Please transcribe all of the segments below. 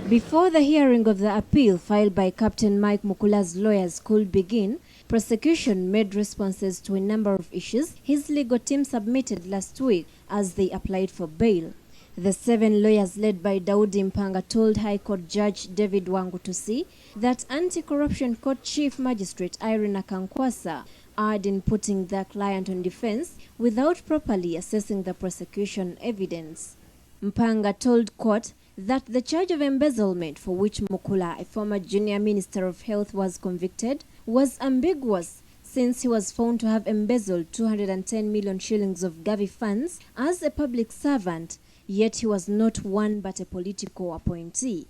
Before the hearing of the appeal filed by Captain Mike Mukula's lawyers could begin, prosecution made responses to a number of issues his legal team submitted last week as they applied for bail. The 7 lawyers led by Daudi Mpanga told High Court Judge David Wangutusi that Anti-Corruption Court Chief Magistrate Irene Kankwasa erred in putting their client on defense without properly assessing the prosecution evidence. Mpanga told court that the charge of embezzlement for which Mukula, a former junior minister of health, was convicted was ambiguous since he was found to have embezzled 210 million shillings of Gavi funds as a public servant, yet he was not one but a political appointee.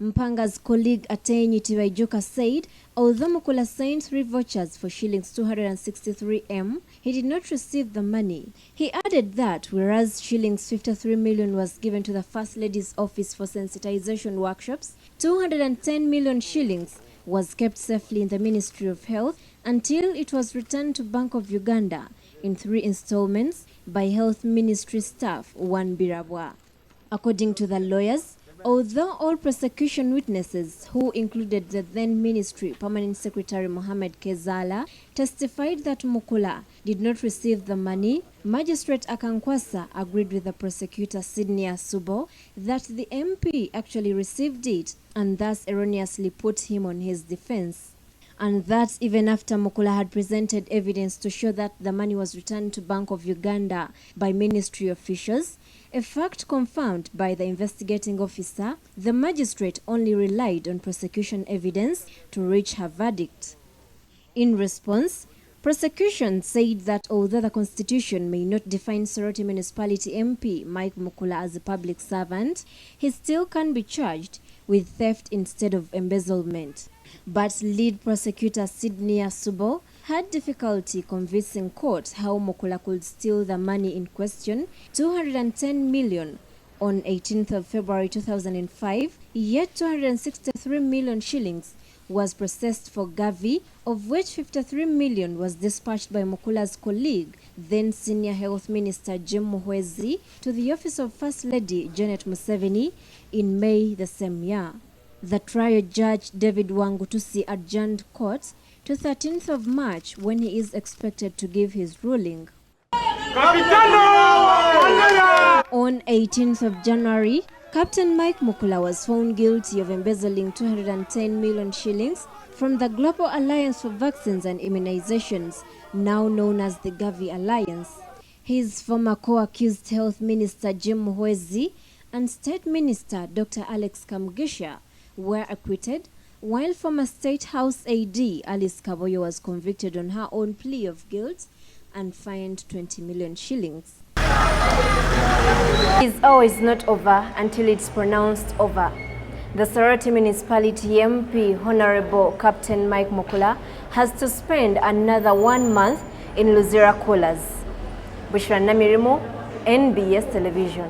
Mpanga's colleague Atenyi Tiwaijuka said although Mukula signed 3 vouchers for shillings 263 M, he did not receive the money. He added that whereas shillings 53 million was given to the First Lady's office for sensitization workshops, 210 million shillings was kept safely in the Ministry of Health until it was returned to Bank of Uganda in 3 installments by Health Ministry staff One Birabwa. According to the lawyers, although all prosecution witnesses, who included the then Ministry Permanent Secretary Mohamed Kezala, testified that Mukula did not receive the money, Magistrate Akankwasa agreed with the prosecutor Sydney Asubo that the MP actually received it and thus erroneously put him on his defense. And that even after Mukula had presented evidence to show that the money was returned to Bank of Uganda by ministry officials, a fact confirmed by the investigating officer, the magistrate only relied on prosecution evidence to reach her verdict. In response, prosecution said that although the Constitution may not define Soroti Municipality MP Mike Mukula as a public servant, he still can be charged with theft instead of embezzlement. But lead prosecutor Sydney Asubo had difficulty convincing court how Mukula could steal the money in question, 210 million, on 18th of February 2005, yet 263 million shillings was processed for Gavi, of which 53 million was dispatched by Mukula's colleague, then Senior Health Minister Jim Muhwezi, to the office of First Lady Janet Museveni in May the same year. The trial judge David Wangutusi adjourned court to 13th of March when he is expected to give his ruling. On 18th of January, Captain Mike Mukula was found guilty of embezzling 210 million shillings from the Global Alliance for Vaccines and Immunizations, now known as the Gavi Alliance. His former co-accused Health Minister Jim Muhwezi and State Minister Dr. Alex Kamugisha were acquitted, while former State House AD Alice Kaboyo was convicted on her own plea of guilt and fined 20 million shillings. It is always not over until it's pronounced over. The Soroti Municipality MP Honorable Captain Mike Mukula has to spend another 1 month in Luzira Coolers. Bushra Namirimo, NBS Television.